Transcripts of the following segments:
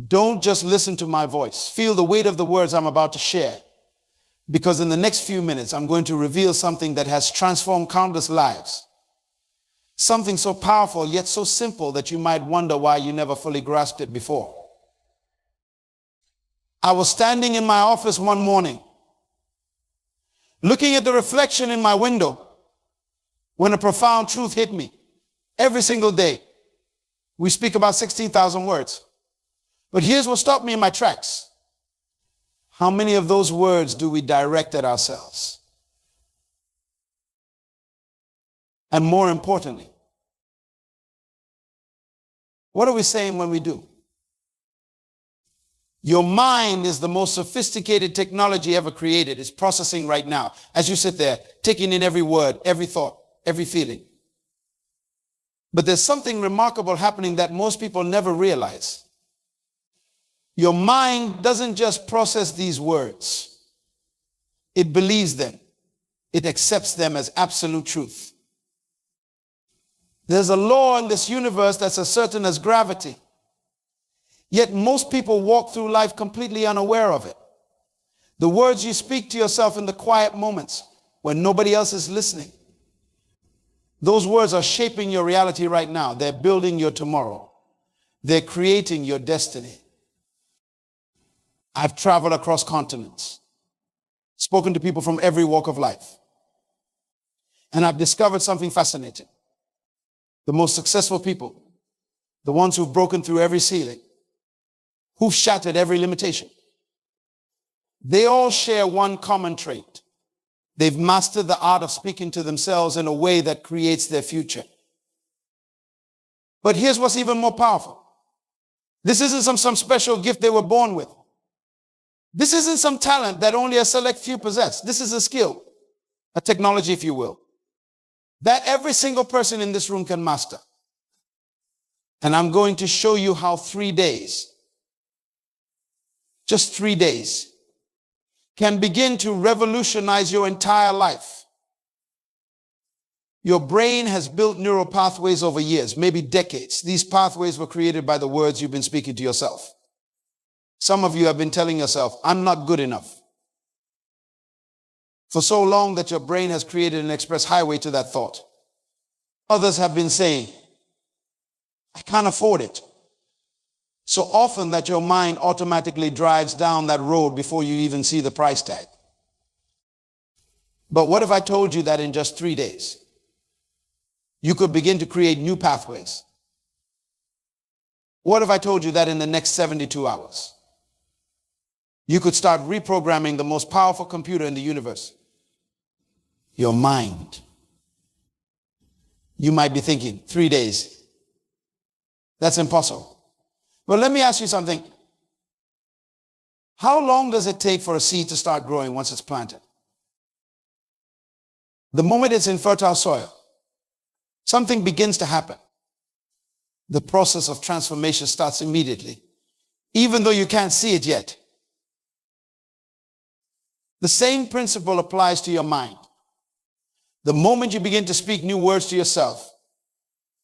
Don't just listen to my voice. Feel the weight of the words I'm about to share. Because in the next few minutes, I'm going to reveal something that has transformed countless lives. Something so powerful, yet so simple that you might wonder why you never fully grasped it before. I was standing in my office one morning, looking at the reflection in my window, when a profound truth hit me. Every single day, we speak about 16,000 words. But here's what stopped me in my tracks. How many of those words do we direct at ourselves? And more importantly, what are we saying when we do? Your mind is the most sophisticated technology ever created. It's processing right now. As you sit there, taking in every word, every thought, every feeling. But there's something remarkable happening that most people never realize. Your mind doesn't just process these words. It believes them. It accepts them as absolute truth. There's a law in this universe that's as certain as gravity. Yet most people walk through life completely unaware of it. The words you speak to yourself in the quiet moments when nobody else is listening, those words are shaping your reality right now. They're building your tomorrow. They're creating your destiny. I've traveled across continents, spoken to people from every walk of life, and I've discovered something fascinating. The most successful people, the ones who've broken through every ceiling, who've shattered every limitation, they all share one common trait. They've mastered the art of speaking to themselves in a way that creates their future. But here's what's even more powerful. This isn't some special gift they were born with. This isn't some talent that only a select few possess. This is a skill, a technology, if you will, that every single person in this room can master. And I'm going to show you how 3 days, just 3 days, can begin to revolutionize your entire life. Your brain has built neural pathways over years, maybe decades. These pathways were created by the words you've been speaking to yourself. Some of you have been telling yourself, I'm not good enough, for so long that your brain has created an express highway to that thought. Others have been saying, I can't afford it, so often that your mind automatically drives down that road before you even see the price tag. But what if I told you that in just 3 days, you could begin to create new pathways? What if I told you that in the next 72 hours, you could start reprogramming the most powerful computer in the universe, your mind? You might be thinking, 3 days, that's impossible. But let me ask you something. How long does it take for a seed to start growing once it's planted? The moment it's in fertile soil, something begins to happen. The process of transformation starts immediately, even though you can't see it yet. The same principle applies to your mind. The moment you begin to speak new words to yourself,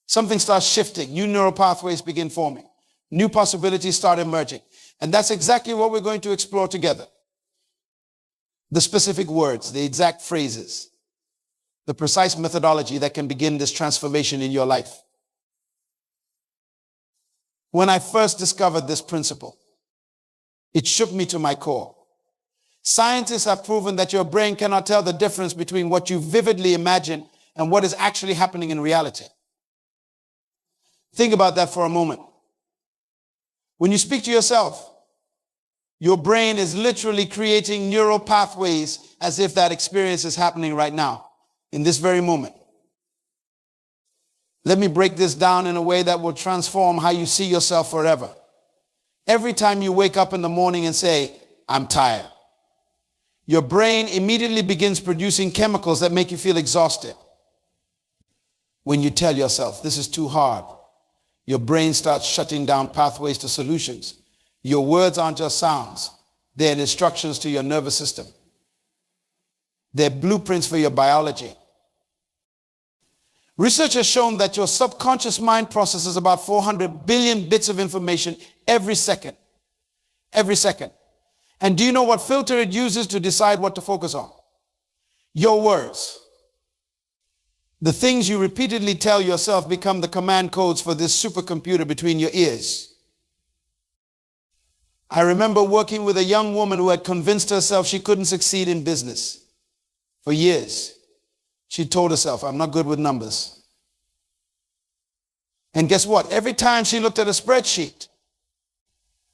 something starts shifting, new neural pathways begin forming, new possibilities start emerging. And that's exactly what we're going to explore together. The specific words, the exact phrases, the precise methodology that can begin this transformation in your life. When I first discovered this principle, it shook me to my core. Scientists have proven that your brain cannot tell the difference between what you vividly imagine and what is actually happening in reality. Think about that for a moment. When you speak to yourself, your brain is literally creating neural pathways as if that experience is happening right now, in this very moment. Let me break this down in a way that will transform how you see yourself forever. Every time you wake up in the morning and say, I'm tired, your brain immediately begins producing chemicals that make you feel exhausted. When you tell yourself, this is too hard, your brain starts shutting down pathways to solutions. Your words aren't just sounds. They're instructions to your nervous system. They're blueprints for your biology. Research has shown that your subconscious mind processes about 400 billion bits of information every second. every second. And do you know what filter it uses to decide what to focus on? Your words. The things you repeatedly tell yourself become the command codes for this supercomputer between your ears. I remember working with a young woman who had convinced herself she couldn't succeed in business. For years, she told herself, I'm not good with numbers. And guess what? Every time she looked at a spreadsheet,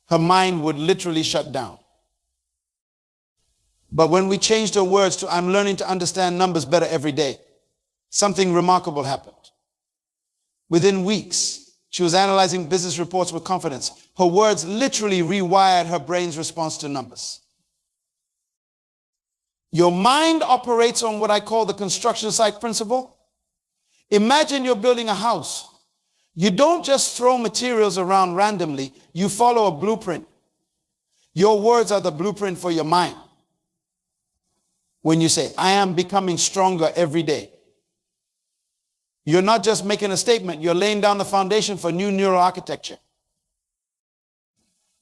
her mind would literally shut down. But when we changed her words to, I'm learning to understand numbers better every day, something remarkable happened. Within weeks, she was analyzing business reports with confidence. Her words literally rewired her brain's response to numbers. Your mind operates on what I call the construction site principle. Imagine you're building a house. You don't just throw materials around randomly. You follow a blueprint. Your words are the blueprint for your mind. When you say, I am becoming stronger every day, you're not just making a statement. You're laying down the foundation for new neural architecture.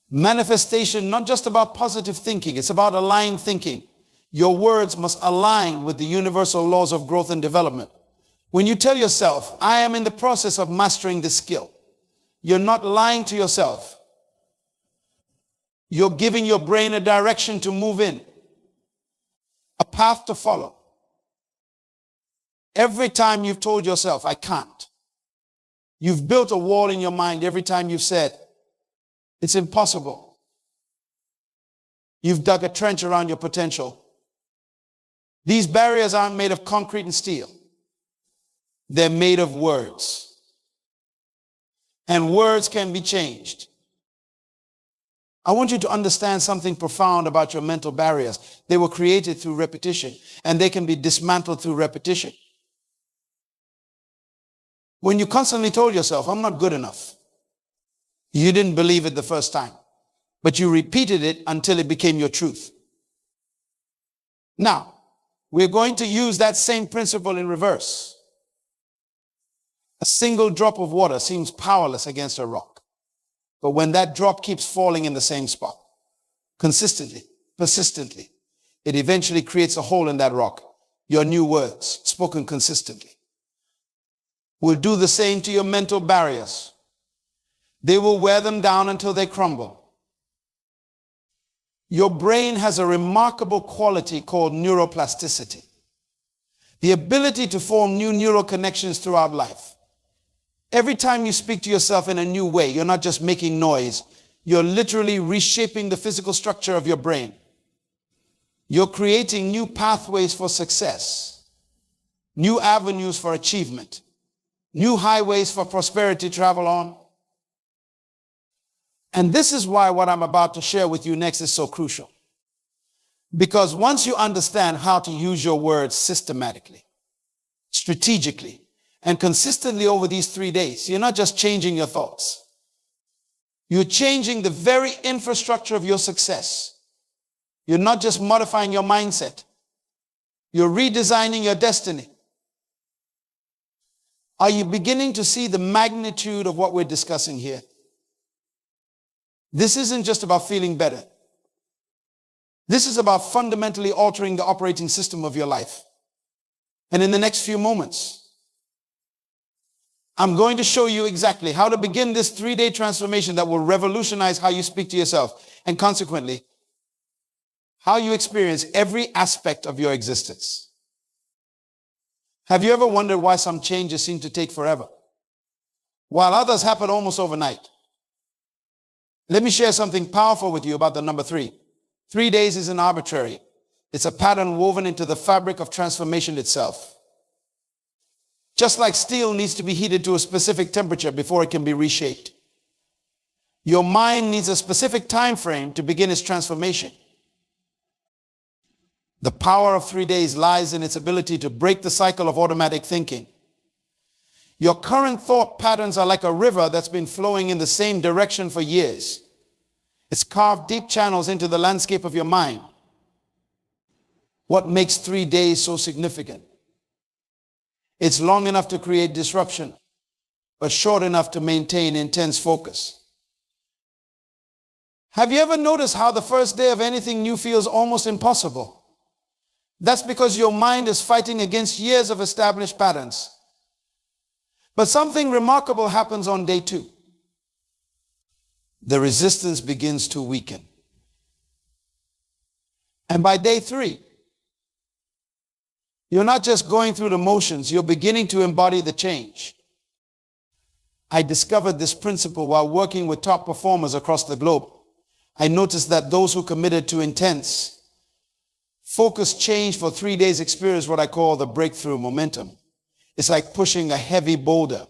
Manifestation, not just about positive thinking. It's about aligned thinking. Your words must align with the universal laws of growth and development. When you tell yourself, I am in the process of mastering this skill, you're not lying to yourself. You're giving your brain a direction to move in, a path to follow. Every time you've told yourself, I can't, you've built a wall in your mind. Every time you've said, it's impossible, you've dug a trench around your potential. These barriers aren't made of concrete and steel. They're made of words. And words can be changed. I want you to understand something profound about your mental barriers. They were created through repetition, and they can be dismantled through repetition. When you constantly told yourself, I'm not good enough, you didn't believe it the first time, but you repeated it until it became your truth. Now, we're going to use that same principle in reverse. A single drop of water seems powerless against a rock. But when that drop keeps falling in the same spot, consistently, persistently, it eventually creates a hole in that rock. Your new words, spoken consistently, will do the same to your mental barriers. They will wear them down until they crumble. Your brain has a remarkable quality called neuroplasticity, the ability to form new neural connections throughout life. Every time you speak to yourself in a new way, you're not just making noise. You're literally reshaping the physical structure of your brain. You're creating new pathways for success, new avenues for achievement, new highways for prosperity to travel on. And this is why what I'm about to share with you next is so crucial. Because once you understand how to use your words systematically, strategically, and consistently over these 3 days, you're not just changing your thoughts. You're changing the very infrastructure of your success. You're not just modifying your mindset. You're redesigning your destiny. Are you beginning to see the magnitude of what we're discussing here? This isn't just about feeling better. This is about fundamentally altering the operating system of your life. And in the next few moments, I'm going to show you exactly how to begin this 3-day transformation that will revolutionize how you speak to yourself and consequently, how you experience every aspect of your existence. Have you ever wondered why some changes seem to take forever, while others happen almost overnight? Let me share something powerful with you about the number 3. 3 days isn't arbitrary. It's a pattern woven into the fabric of transformation itself. Just like steel needs to be heated to a specific temperature before it can be reshaped, your mind needs a specific time frame to begin its transformation. The power of 3 days lies in its ability to break the cycle of automatic thinking. Your current thought patterns are like a river that's been flowing in the same direction for years. It's carved deep channels into the landscape of your mind. What makes 3 days so significant? It's long enough to create disruption, but short enough to maintain intense focus. Have you ever noticed how the first day of anything new feels almost impossible? That's because your mind is fighting against years of established patterns. But something remarkable happens on day 2. The resistance begins to weaken. And by day 3, you're not just going through the motions, you're beginning to embody the change. I discovered this principle while working with top performers across the globe. I noticed that those who committed to intense, focused change for 3 days experience what I call the breakthrough momentum. It's like pushing a heavy boulder.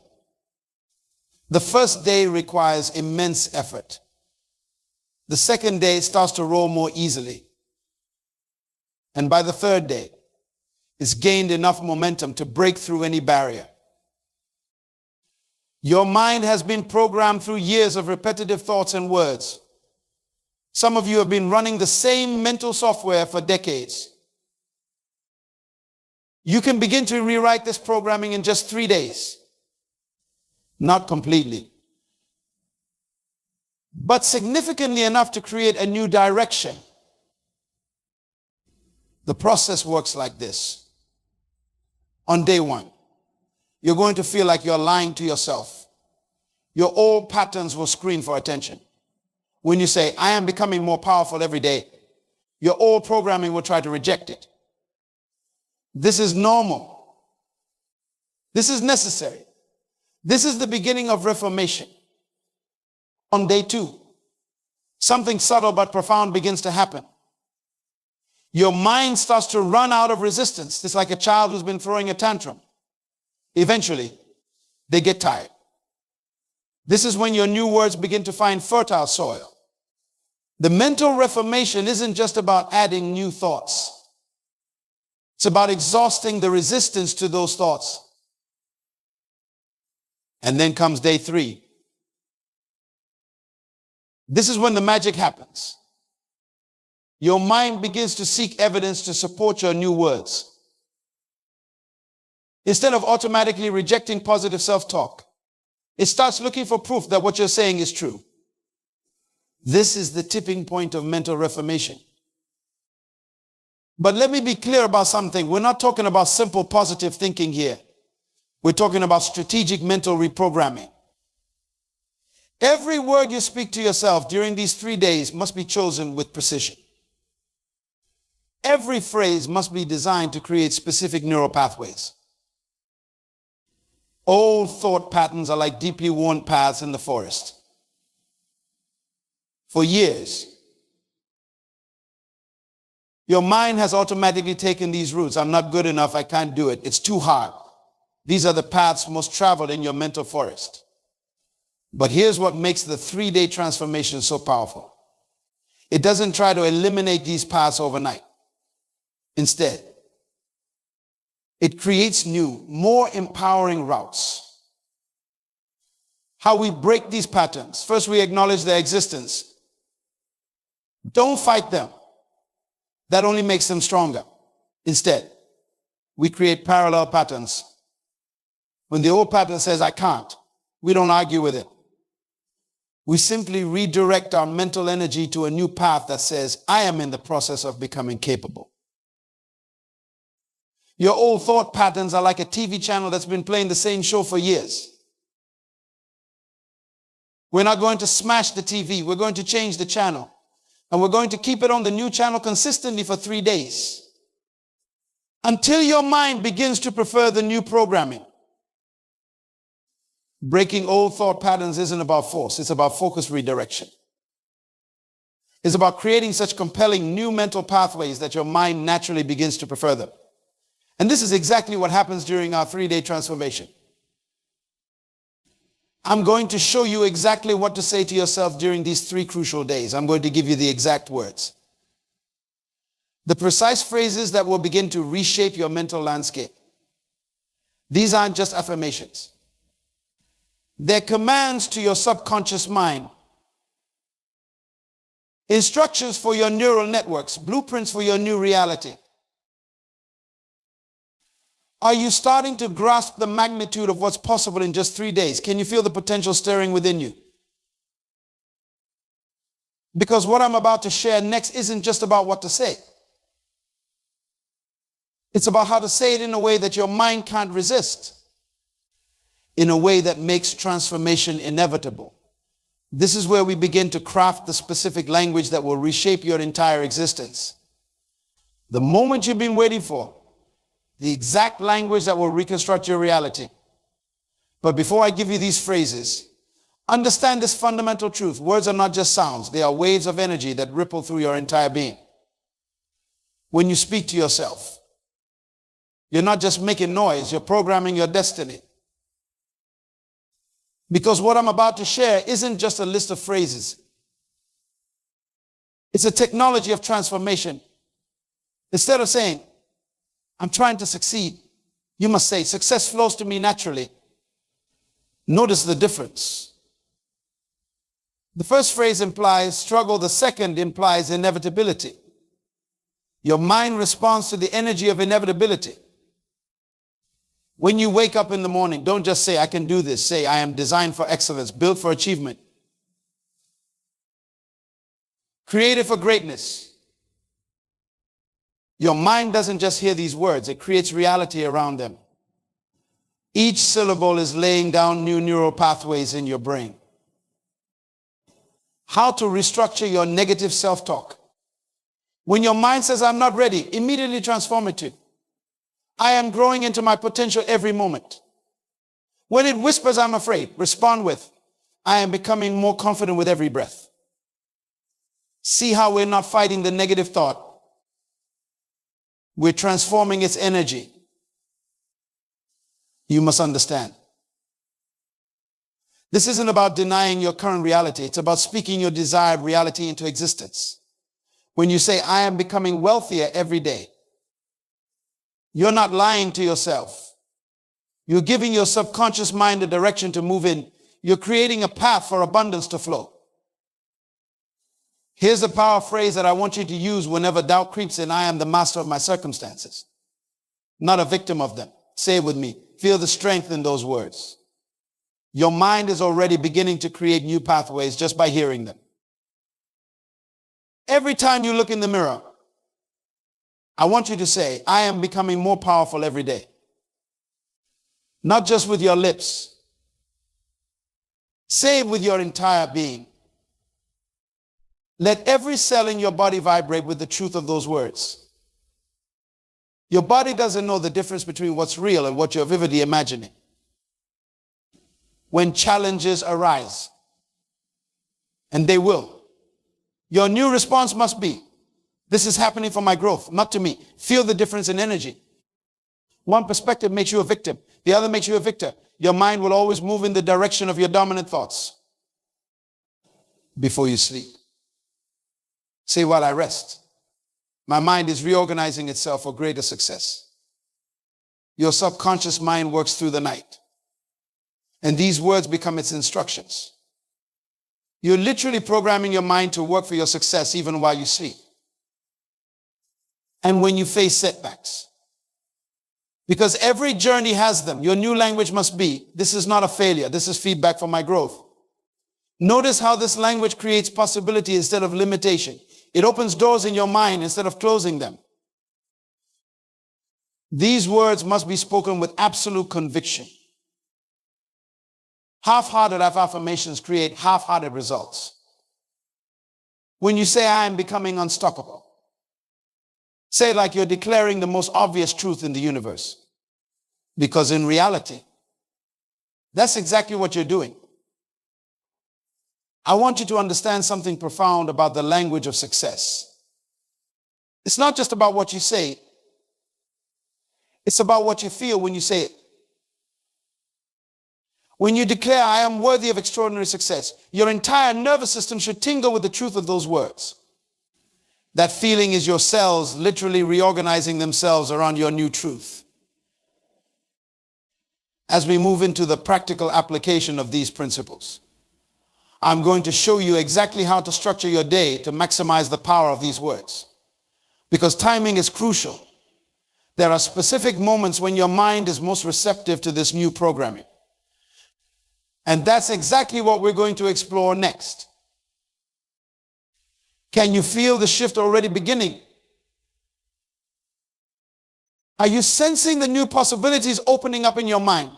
The first day requires immense effort. The second day starts to roll more easily. And by the third day, it's gained enough momentum to break through any barrier. Your mind has been programmed through years of repetitive thoughts and words. Some of you have been running the same mental software for decades. You can begin to rewrite this programming in just 3 days. Not completely, but significantly enough to create a new direction. The process works like this. On day 1, you're going to feel like you're lying to yourself. Your old patterns will scream for attention. When you say, I am becoming more powerful every day, your old programming will try to reject it. This is normal. This is necessary. This is the beginning of reformation. On day 2, something subtle but profound begins to happen. Your mind starts to run out of resistance. It's like a child who's been throwing a tantrum. Eventually, they get tired. This is when your new words begin to find fertile soil. The mental reformation isn't just about adding new thoughts. It's about exhausting the resistance to those thoughts. And then comes day 3. This is when the magic happens. Your mind begins to seek evidence to support your new words. Instead of automatically rejecting positive self-talk, it starts looking for proof that what you're saying is true. This is the tipping point of mental reformation. But let me be clear about something. We're not talking about simple positive thinking here. We're talking about strategic mental reprogramming. Every word you speak to yourself during these 3 days must be chosen with precision. Every phrase must be designed to create specific neural pathways. Old thought patterns are like deeply worn paths in the forest. For years, your mind has automatically taken these routes. I'm not good enough. I can't do it. It's too hard. These are the paths most traveled in your mental forest. But here's what makes the 3-day transformation so powerful. It doesn't try to eliminate these paths overnight. Instead, it creates new, more empowering routes. How we break these patterns. First, we acknowledge their existence. Don't fight them. That only makes them stronger. Instead, we create parallel patterns. When the old pattern says, I can't, we don't argue with it. We simply redirect our mental energy to a new path that says, I am in the process of becoming capable. Your old thought patterns are like a TV channel that's been playing the same show for years. We're not going to smash the TV. We're going to change the channel. And we're going to keep it on the new channel consistently for 3 days. Until your mind begins to prefer the new programming. Breaking old thought patterns isn't about force. It's about focused redirection. It's about creating such compelling new mental pathways that your mind naturally begins to prefer them. And this is exactly what happens during our 3-day transformation. I'm going to show you exactly what to say to yourself during these 3 crucial days. I'm going to give you the exact words. The precise phrases that will begin to reshape your mental landscape. These aren't just affirmations. They're commands to your subconscious mind. Instructions for your neural networks, blueprints for your new reality. Are you starting to grasp the magnitude of what's possible in just 3 days? Can you feel the potential stirring within you? Because what I'm about to share next isn't just about what to say. It's about how to say it in a way that your mind can't resist, in a way that makes transformation inevitable. This is where we begin to craft the specific language that will reshape your entire existence. The moment you've been waiting for, the exact language that will reconstruct your reality. But before I give you these phrases, understand this fundamental truth. Words are not just sounds. They are waves of energy that ripple through your entire being. When you speak to yourself, you're not just making noise, you're programming your destiny. Because what I'm about to share isn't just a list of phrases. It's a technology of transformation. Instead of saying, I'm trying to succeed, you must say, success flows to me naturally. Notice the difference. The first phrase implies struggle. The second implies inevitability. Your mind responds to the energy of inevitability. When you wake up in the morning, don't just say, I can do this. Say, I am designed for excellence, built for achievement, created for greatness. Your mind doesn't just hear these words, it creates reality around them. Each syllable is laying down new neural pathways in your brain. How to restructure your negative self-talk. When your mind says, I'm not ready, immediately transform it to, I am growing into my potential every moment. When it whispers, I'm afraid, respond with, I am becoming more confident with every breath. See how we're not fighting the negative thought. We're transforming its energy. You must understand. This isn't about denying your current reality. It's about speaking your desired reality into existence. When you say, I am becoming wealthier every day, you're not lying to yourself. You're giving your subconscious mind a direction to move in. You're creating a path for abundance to flow. Here's a power phrase that I want you to use whenever doubt creeps in. I am the master of my circumstances, not a victim of them. Say it with me. Feel the strength in those words. Your mind is already beginning to create new pathways just by hearing them. Every time you look in the mirror, I want you to say, I am becoming more powerful every day. Not just with your lips. Say it with your entire being. Let every cell in your body vibrate with the truth of those words. Your body doesn't know the difference between what's real and what you're vividly imagining. When challenges arise, and they will, your new response must be, this is happening for my growth, not to me. Feel the difference in energy. One perspective makes you a victim. The other makes you a victor. Your mind will always move in the direction of your dominant thoughts before you sleep. Say, while I rest, my mind is reorganizing itself for greater success. Your subconscious mind works through the night, and these words become its instructions. You're literally programming your mind to work for your success even while you sleep. And when you face setbacks, because every journey has them, your new language must be, this is not a failure, this is feedback for my growth. Notice how this language creates possibility instead of limitation. It opens doors in your mind instead of closing them. These words must be spoken with absolute conviction. Half-hearted affirmations create half-hearted results. When you say, I am becoming unstoppable, say it like you're declaring the most obvious truth in the universe. Because in reality, that's exactly what you're doing. I want you to understand something profound about the language of success. It's not just about what you say. It's about what you feel when you say it. When you declare, I am worthy of extraordinary success, your entire nervous system should tingle with the truth of those words. That feeling is your cells literally reorganizing themselves around your new truth. As we move into the practical application of these principles, I'm going to show you exactly how to structure your day to maximize the power of these words. Because timing is crucial. There are specific moments when your mind is most receptive to this new programming. And that's exactly what we're going to explore next. Can you feel the shift already beginning? Are you sensing the new possibilities opening up in your mind?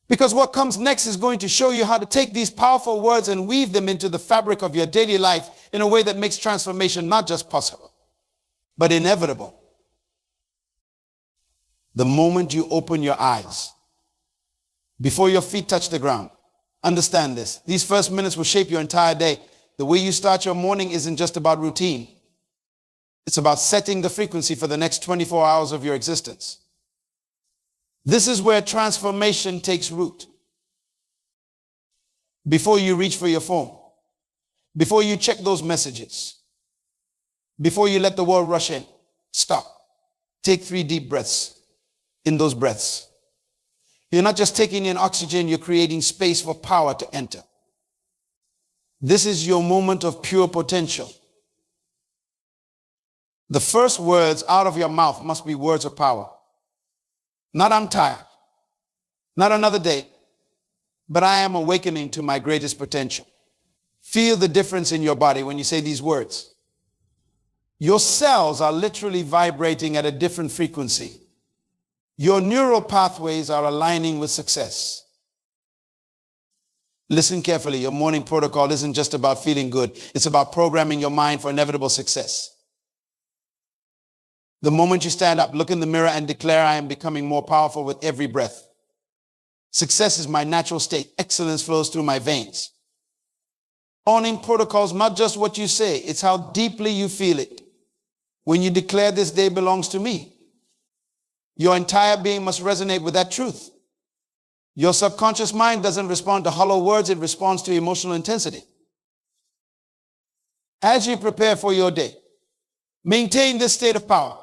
Because what comes next is going to show you how to take these powerful words and weave them into the fabric of your daily life in a way that makes transformation not just possible, but inevitable. The moment you open your eyes, before your feet touch the ground, understand this. These first minutes will shape your entire day. The way you start your morning isn't just about routine. It's about setting the frequency for the next 24 hours of your existence. This is where transformation takes root. Before you reach for your phone, before you check those messages, before you let the world rush in, stop. Take 3 deep breaths. In those breaths, you're not just taking in oxygen, you're creating space for power to enter. This is your moment of pure potential. The first words out of your mouth must be words of power. Not "I'm tired," not "another day," but "I am awakening to my greatest potential." Feel the difference in your body when you say these words. Your cells are literally vibrating at a different frequency. Your neural pathways are aligning with success. Listen carefully. Your morning protocol isn't just about feeling good. It's about programming your mind for inevitable success. The moment you stand up, look in the mirror and declare, "I am becoming more powerful with every breath. Success is my natural state. Excellence flows through my veins." Morning protocols, not just what you say, it's how deeply you feel it. When you declare, "This day belongs to me," your entire being must resonate with that truth. Your subconscious mind doesn't respond to hollow words, it responds to emotional intensity. As you prepare for your day, maintain this state of power.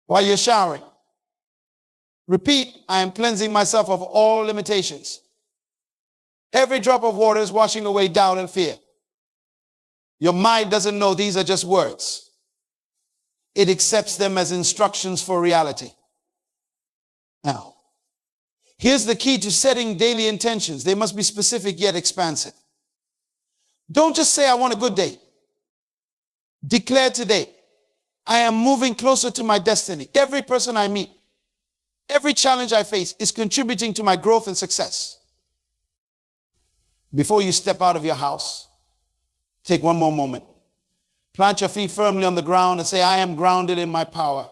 While you're showering, repeat, "I am cleansing myself of all limitations." Every drop of water is washing away doubt and fear. Your mind doesn't know these are just words. It accepts them as instructions for reality. Now, here's the key to setting daily intentions. They must be specific yet expansive. Don't just say, "I want a good day." Declare today, "I am moving closer to my destiny. Every person I meet, every challenge I face is contributing to my growth and success." Before you step out of your house, take one more moment. Plant your feet firmly on the ground and say, "I am grounded in my power,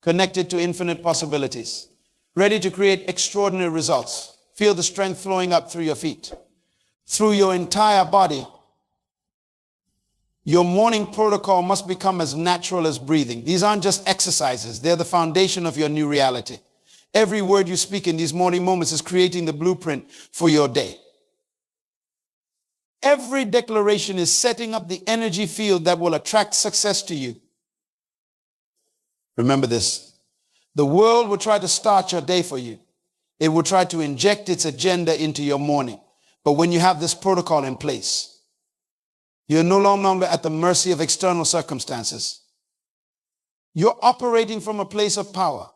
connected to infinite possibilities, ready to create extraordinary results." Feel the strength flowing up through your feet, through your entire body. Your morning protocol must become as natural as breathing. These aren't just exercises. They're the foundation of your new reality. Every word you speak in these morning moments is creating the blueprint for your day. Every declaration is setting up the energy field that will attract success to you. Remember this. The world will try to start your day for you. It will try to inject its agenda into your morning. But when you have this protocol in place, you're no longer at the mercy of external circumstances. You're operating from a place of power,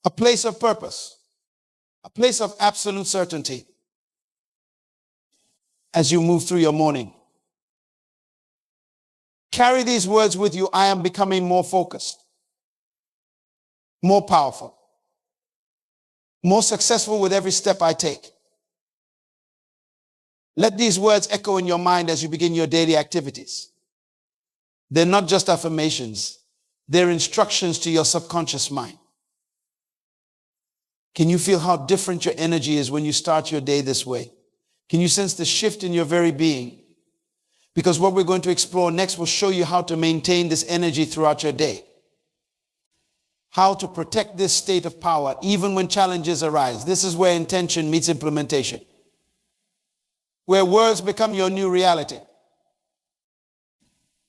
a place of purpose, a place of absolute certainty. As you move through your morning, carry these words with you. "I am becoming more focused, more powerful, more successful with every step I take." Let these words echo in your mind as you begin your daily activities. They're not just affirmations. They're instructions to your subconscious mind. Can you feel how different your energy is when you start your day this way? Can you sense the shift in your very being? Because what we're going to explore next will show you how to maintain this energy throughout your day. How to protect this state of power even when challenges arise. This is where intention meets implementation, where words become your new reality.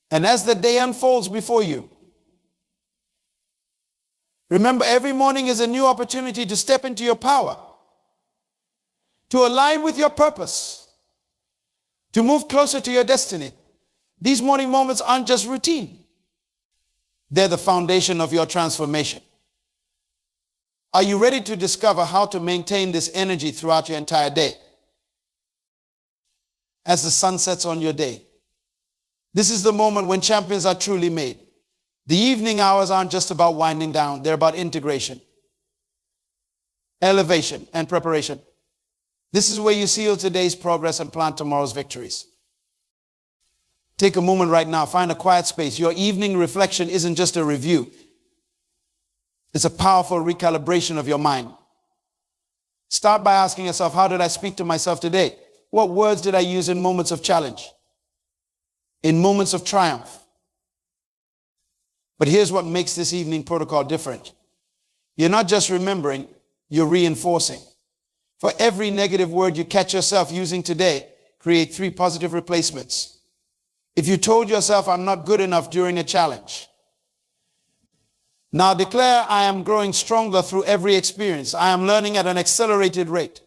And as the day unfolds before you, remember, every morning is a new opportunity to step into your power, to align with your purpose, to move closer to your destiny. These morning moments aren't just routine. They're the foundation of your transformation. Are you ready to discover how to maintain this energy throughout your entire day? as the sun sets on your day. This is the moment when champions are truly made. The evening hours aren't just about winding down. They're about integration, elevation, and preparation. This is where you seal today's progress and plant tomorrow's victories. Take a moment right now. Find a quiet space. Your evening reflection isn't just a review. It's a powerful recalibration of your mind. Start by asking yourself, how did I speak to myself today? What words did I use in moments of challenge? In moments of triumph? But here's what makes this evening protocol different. You're not just remembering, you're reinforcing. For every negative word you catch yourself using today, create 3 positive replacements. If you told yourself, I'm not good enough during a challenge, now declare, I am growing stronger through every experience. I am learning at an accelerated rate.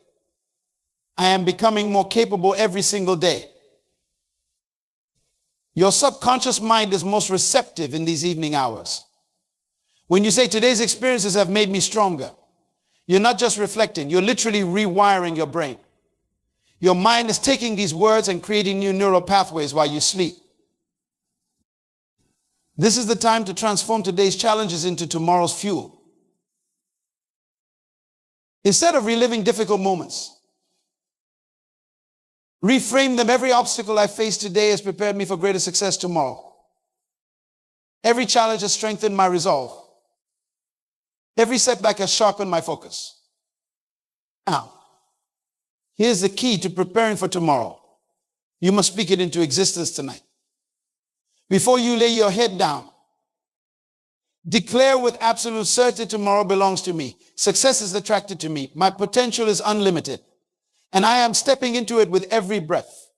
I am becoming more capable every single day. Your subconscious mind is most receptive in these evening hours. When you say, today's experiences have made me stronger, you're not just reflecting, you're literally rewiring your brain. Your mind is taking these words and creating new neural pathways while you sleep. This is the time to transform today's challenges into tomorrow's fuel. Instead of reliving difficult moments, reframe them. Every obstacle I face today has prepared me for greater success tomorrow. Every challenge has strengthened my resolve. Every setback has sharpened my focus. Now, here's the key to preparing for tomorrow. You must speak it into existence tonight. Before you lay your head down, declare with absolute certainty, tomorrow belongs to me. Success is attracted to me. My potential is unlimited. And I am stepping into it with every breath.